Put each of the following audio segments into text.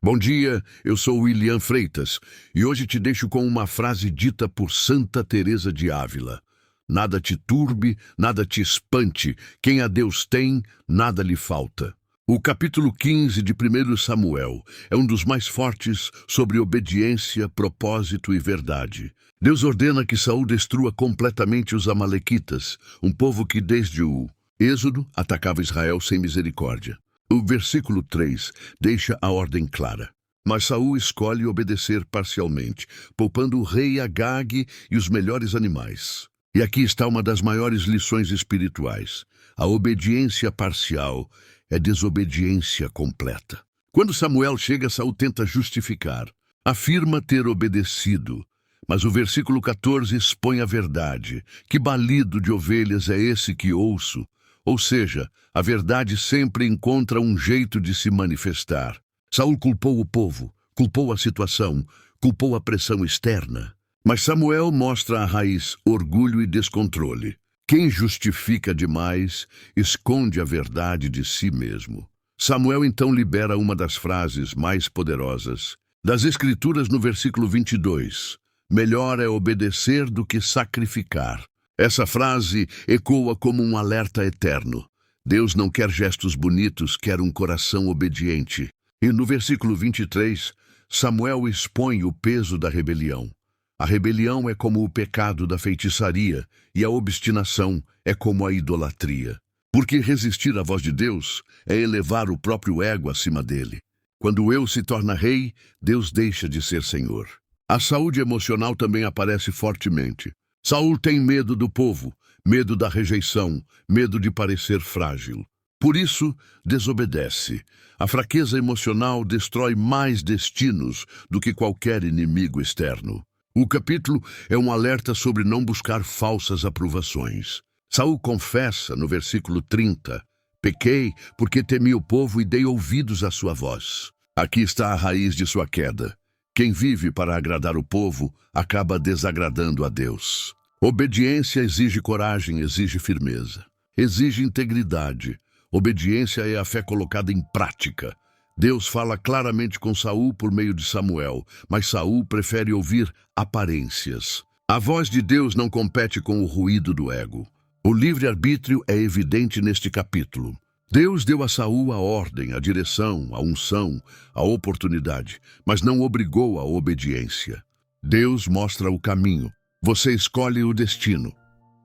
Bom dia, eu sou William Freitas e hoje te deixo com uma frase dita por Santa Teresa de Ávila. Nada te turbe, nada te espante, quem a Deus tem, nada lhe falta. O capítulo 15 de 1 Samuel é um dos mais fortes sobre obediência, propósito e verdade. Deus ordena que Saul destrua completamente os amalequitas, um povo que desde o Êxodo atacava Israel sem misericórdia. O versículo 3 deixa a ordem clara. Mas Saul escolhe obedecer parcialmente, poupando o rei Agag e os melhores animais. E aqui está uma das maiores lições espirituais. A obediência parcial é desobediência completa. Quando Samuel chega, Saul tenta justificar. Afirma ter obedecido. Mas o versículo 14 expõe a verdade. Que balido de ovelhas é esse que ouço? Ou seja, a verdade sempre encontra um jeito de se manifestar. Saul culpou o povo, culpou a situação, culpou a pressão externa. Mas Samuel mostra a raiz, orgulho e descontrole. Quem justifica demais, esconde a verdade de si mesmo. Samuel então libera uma das frases mais poderosas das Escrituras no versículo 22. Melhor é obedecer do que sacrificar. Essa frase ecoa como um alerta eterno. Deus não quer gestos bonitos, quer um coração obediente. E no versículo 23, Samuel expõe o peso da rebelião. A rebelião é como o pecado da feitiçaria e a obstinação é como a idolatria. Porque resistir à voz de Deus é elevar o próprio ego acima dele. Quando o eu se torna rei, Deus deixa de ser Senhor. A saúde emocional também aparece fortemente. Saul tem medo do povo, medo da rejeição, medo de parecer frágil. Por isso, desobedece. A fraqueza emocional destrói mais destinos do que qualquer inimigo externo. O capítulo é um alerta sobre não buscar falsas aprovações. Saul confessa no versículo 30, pequei porque temi o povo e dei ouvidos à sua voz. Aqui está a raiz de sua queda. Quem vive para agradar o povo acaba desagradando a Deus. Obediência exige coragem, exige firmeza, exige integridade. Obediência é a fé colocada em prática. Deus fala claramente com Saul por meio de Samuel, mas Saul prefere ouvir aparências. A voz de Deus não compete com o ruído do ego. O livre-arbítrio é evidente neste capítulo. Deus deu a Saul a ordem, a direção, a unção, a oportunidade, mas não obrigou a obediência. Deus mostra o caminho. Você escolhe o destino.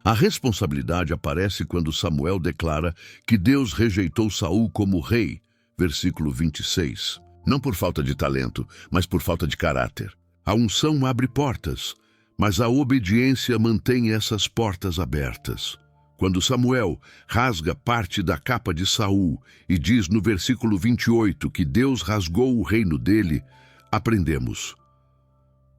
A responsabilidade aparece quando Samuel declara que Deus rejeitou Saul como rei, versículo 26. Não por falta de talento, mas por falta de caráter. A unção abre portas, mas a obediência mantém essas portas abertas. Quando Samuel rasga parte da capa de Saul e diz no versículo 28 que Deus rasgou o reino dele, aprendemos.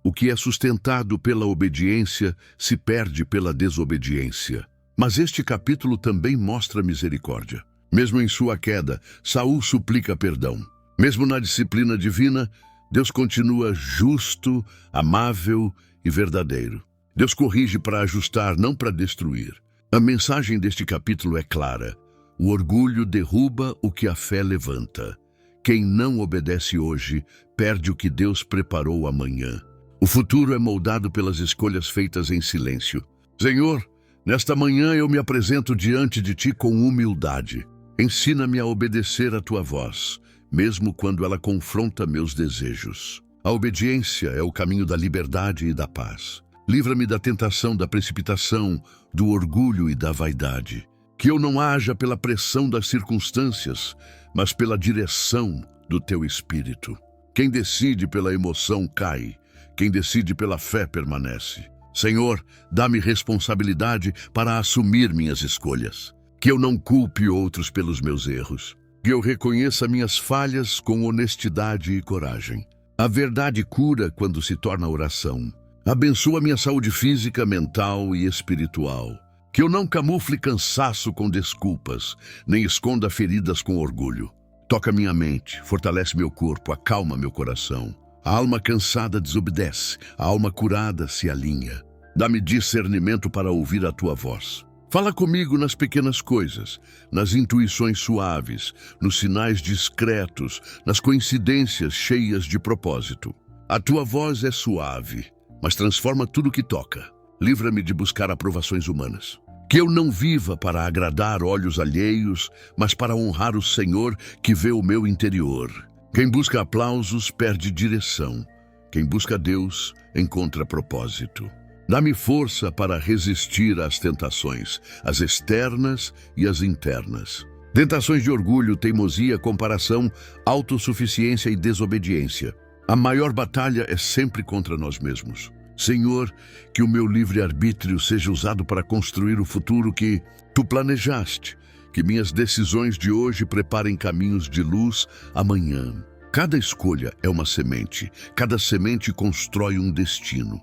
O que é sustentado pela obediência se perde pela desobediência. Mas este capítulo também mostra misericórdia. Mesmo em sua queda, Saul suplica perdão. Mesmo na disciplina divina, Deus continua justo, amável e verdadeiro. Deus corrige para ajustar, não para destruir. A mensagem deste capítulo é clara. O orgulho derruba o que a fé levanta. Quem não obedece hoje, perde o que Deus preparou amanhã. O futuro é moldado pelas escolhas feitas em silêncio. Senhor, nesta manhã eu me apresento diante de Ti com humildade. Ensina-me a obedecer a Tua voz, mesmo quando ela confronta meus desejos. A obediência é o caminho da liberdade e da paz. Livra-me da tentação da precipitação, do orgulho e da vaidade. Que eu não haja pela pressão das circunstâncias, mas pela direção do Teu Espírito. Quem decide pela emoção cai. Quem decide pela fé permanece. Senhor, dá-me responsabilidade para assumir minhas escolhas. Que eu não culpe outros pelos meus erros. Que eu reconheça minhas falhas com honestidade e coragem. A verdade cura quando se torna oração. Abençoa minha saúde física, mental e espiritual. Que eu não camufle cansaço com desculpas, nem esconda feridas com orgulho. Toca minha mente, fortalece meu corpo, acalma meu coração. A alma cansada desobedece, a alma curada se alinha. Dá-me discernimento para ouvir a Tua voz. Fala comigo nas pequenas coisas, nas intuições suaves, nos sinais discretos, nas coincidências cheias de propósito. A tua voz é suave, mas transforma tudo que toca. Livra-me de buscar aprovações humanas. Que eu não viva para agradar olhos alheios, mas para honrar o Senhor que vê o meu interior. Quem busca aplausos perde direção. Quem busca Deus encontra propósito. Dá-me força para resistir às tentações, as externas e as internas. Tentações de orgulho, teimosia, comparação, autossuficiência e desobediência. A maior batalha é sempre contra nós mesmos. Senhor, que o meu livre-arbítrio seja usado para construir o futuro que Tu planejaste. Que minhas decisões de hoje preparem caminhos de luz amanhã. Cada escolha é uma semente. Cada semente constrói um destino.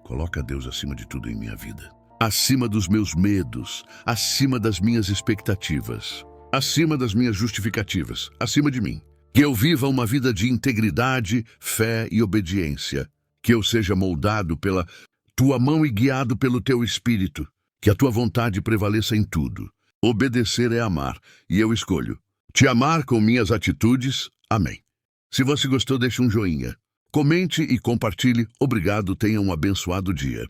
Coloca Deus acima de tudo em minha vida. Acima dos meus medos, acima das minhas expectativas, acima das minhas justificativas, acima de mim. Que eu viva uma vida de integridade, fé e obediência. Que eu seja moldado pela Tua mão e guiado pelo Teu Espírito. Que a Tua vontade prevaleça em tudo. Obedecer é amar, e eu escolho Te amar com minhas atitudes. Amém. Se você gostou, deixe um joinha. Comente e compartilhe. Obrigado, tenha um abençoado dia.